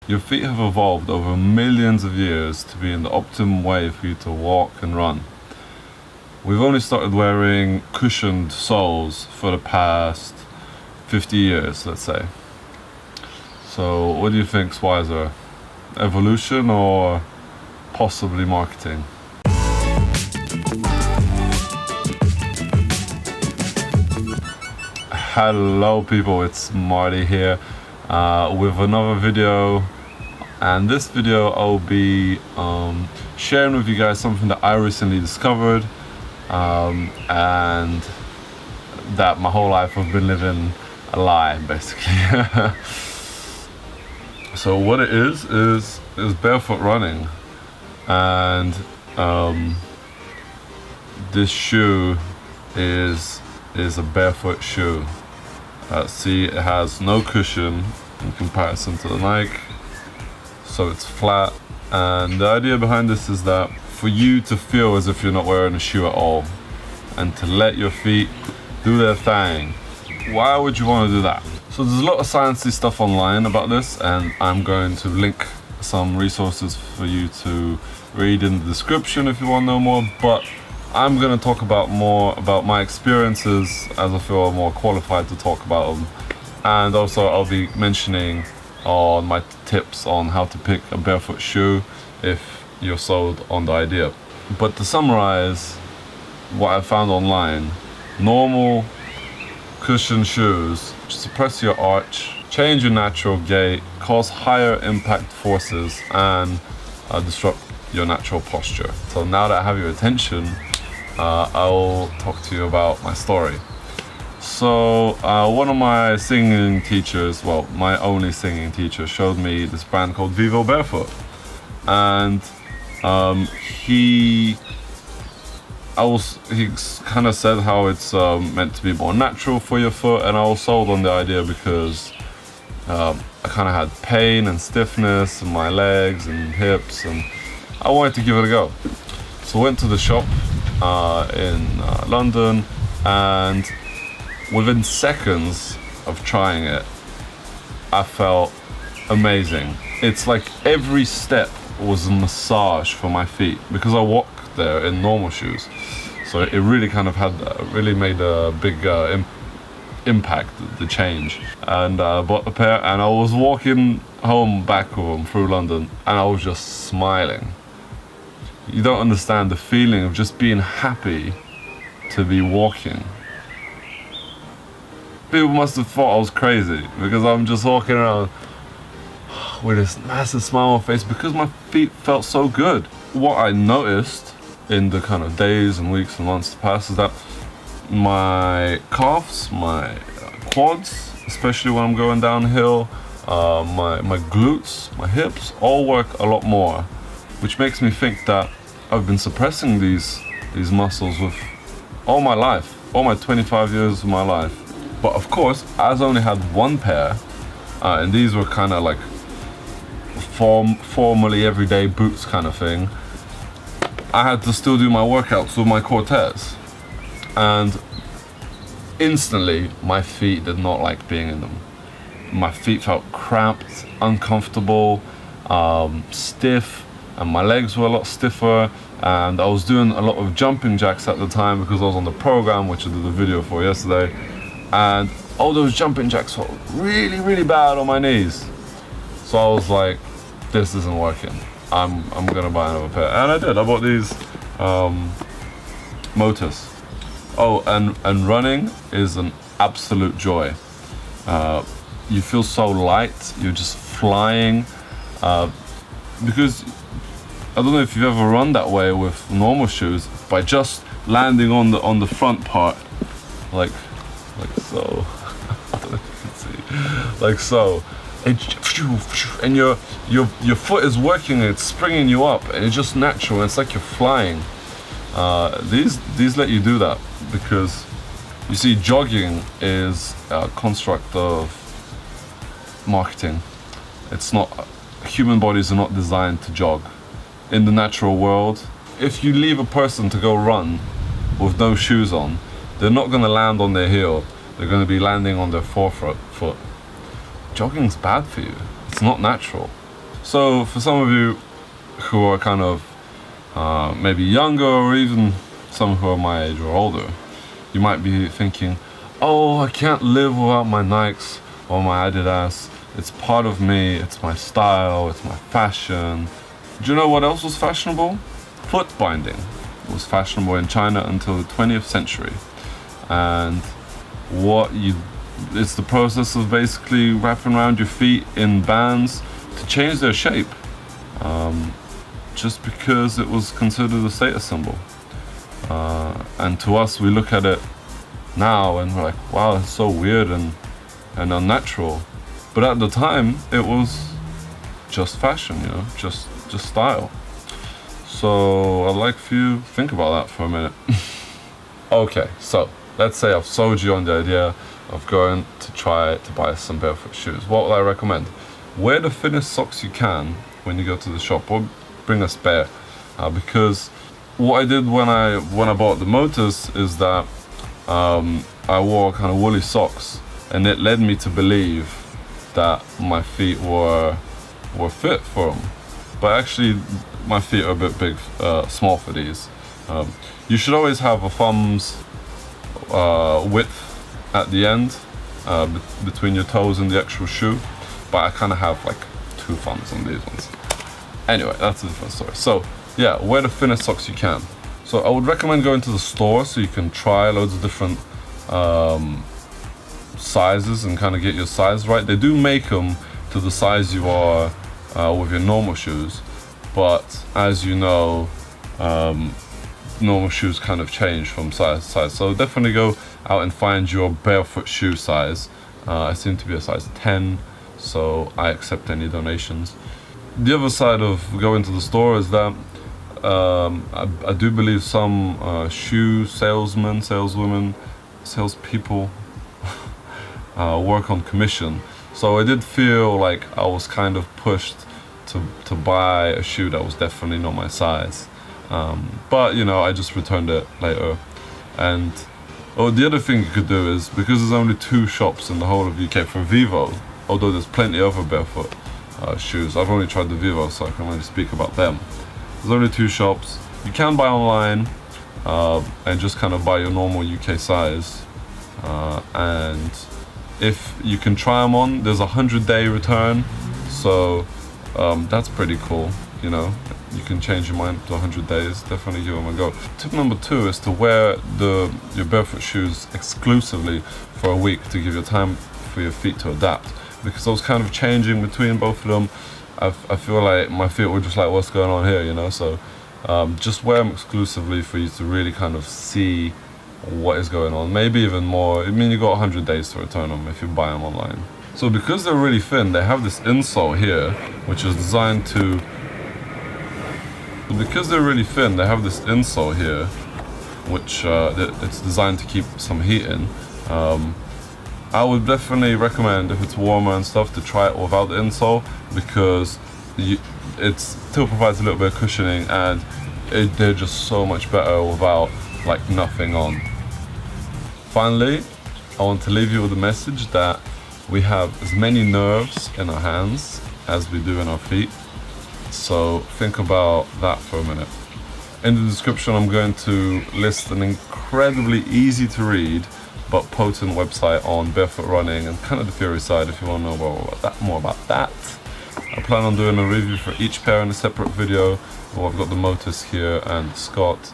Your feet have evolved over millions of years to be in the optimum way for you to walk and run. We've only started wearing cushioned soles for the past 50 years, let's say. So what do you think's wiser? Evolution or possibly marketing? Hello people, it's Marty here with another video, and this video I'll be sharing with you guys something that I recently discovered and that my whole life I've been living a lie, basically. So what it is barefoot running, and this shoe is a barefoot shoe. See, it has no cushion in comparison to the Nike, so it's flat, and the idea behind this is that for you to feel as if you're not wearing a shoe at all and to let your feet do their thing. Why would you want to do that? So there's a lot of sciencey stuff online about this, and I'm going to link some resources for you to read in the description if you want to know more, but I'm going to talk more about my experiences as I feel more qualified to talk about them, and also I'll be mentioning on my tips on how to pick a barefoot shoe if you're sold on the idea. But to summarize what I found online, normal cushion shoes suppress your arch, change your natural gait, cause higher impact forces, and disrupt your natural posture. So now that I have your attention, I'll talk to you about my story. So one of my singing teachers, well, my only singing teacher, showed me this brand called Vivo Barefoot, and he kind of said how it's meant to be more natural for your foot, and I was sold on the idea because I kind of had pain and stiffness in my legs and hips, and I wanted to give it a go. So I went to the shop in London, and within seconds of trying it, I felt amazing. It's like every step was a massage for my feet, because I walk there in normal shoes, so it really kind of really made a big impact, the change. And I bought a pair, and I was walking home back with them through London, and I was just smiling. You don't understand the feeling of just being happy to be walking. People must have thought I was crazy because I'm just walking around with this massive smile on my face because my feet felt so good. What I noticed in the kind of days and weeks and months to pass is that my calves, my quads, especially when I'm going downhill, my glutes, my hips, all work a lot more, which makes me think that I've been suppressing these muscles with all my life, all my 25 years of my life. But of course, I only had one pair, and these were kind of like formally everyday boots kind of thing. I had to still do my workouts with my Cortez, and instantly my feet did not like being in them. My feet felt cramped, uncomfortable, stiff, and my legs were a lot stiffer, and I was doing a lot of jumping jacks at the time because I was on the program, which I did a video for yesterday, and all those jumping jacks felt really, really bad on my knees. So I was like, this isn't working. I'm gonna buy another pair, and I did. I bought these Motus. Oh, and running is an absolute joy. You feel so light, you're just flying, because I don't know if you've ever run that way with normal shoes, by just landing on the front part, like so. I don't know if you can see, like so. And your foot is working, it's springing you up, and it's just natural, and it's like you're flying. These let you do that because, you see, jogging is a construct of marketing. It's not, human bodies are not designed to jog. In the natural world, if you leave a person to go run with no shoes on, they're not going to land on their heel, they're going to be landing on their forefoot. Jogging's bad for you. It's not natural. So for some of you who are kind of maybe younger, or even some who are my age or older, you might be thinking, oh, I can't live without my Nikes or my Adidas. It's part of me, it's my style, it's my fashion. Do you know what else was fashionable? Foot binding was fashionable in China until the 20th century. And it's the process of basically wrapping around your feet in bands to change their shape, just because it was considered a status symbol. And to us, we look at it now and we're like, wow, that's so weird and unnatural. But at the time, it was just fashion, you know, just style. So I'd like for you to think about that for a minute. Okay, so let's say I've sold you on the idea of going to try to buy some barefoot shoes. What would I recommend? Wear the thinnest socks you can when you go to the shop, or bring a spare. Because what I did when I bought the motors is that I wore kind of woolly socks, and it led me to believe that my feet were fit for them. But actually, my feet are a bit big, small for these. You should always have a thumb's width at the end, between your toes and the actual shoe. But I kind of have like 2 thumbs on these ones. Anyway, that's a different story. So yeah, wear the thinnest socks you can. So I would recommend going to the store so you can try loads of different sizes and kind of get your size right. They do make them to the size you are with your normal shoes, but as you know, normal shoes kind of change from size to size. So definitely go out and find your barefoot shoe size. I seem to be a size 10, so I accept any donations. The other side of going to the store is that I do believe some shoe salesmen, saleswomen, salespeople work on commission. So I did feel like I was kind of pushed to buy a shoe that was definitely not my size. But you know, I just returned it later. And the other thing you could do is, because there's only 2 shops in the whole of UK for Vivo, although there's plenty of other barefoot shoes. I've only tried the Vivo, so I can only speak about them. There's only 2 shops. You can buy online and just kind of buy your normal UK size. And if you can try them on, there's a 100-day return. So that's pretty cool, you know. You can change your mind to 100 days. Definitely give them a go. Tip number 2 is to wear your barefoot shoes exclusively for a week to give you time for your feet to adapt. Because I was kind of changing between both of them. I feel like my feet were just like, what's going on here, you know? So just wear them exclusively for you to really kind of see what is going on. Maybe even more. I mean, you got 100 days to return them if you buy them online. So because they're really thin, they have this insole here, which is designed to... Because they're really thin, they have this insole here, which it's designed to keep some heat in. I would definitely recommend, if it's warmer and stuff, to try it without the insole, because it still provides a little bit of cushioning, and they're just so much better without like nothing on. Finally, I want to leave you with a message that we have as many nerves in our hands as we do in our feet. So think about that for a minute. In the description, I'm going to list an incredibly easy to read but potent website on barefoot running and kind of the theory side if you want to know more about that. I plan on doing a review for each pair in a separate video. Well, I've got the Motus here and Scott.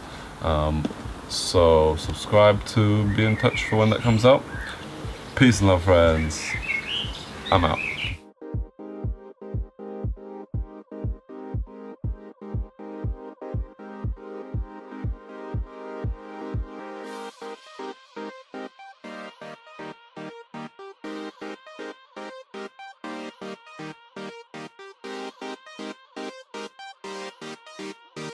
So subscribe to be in touch for when that comes out. Peace and love, friends. I'm out.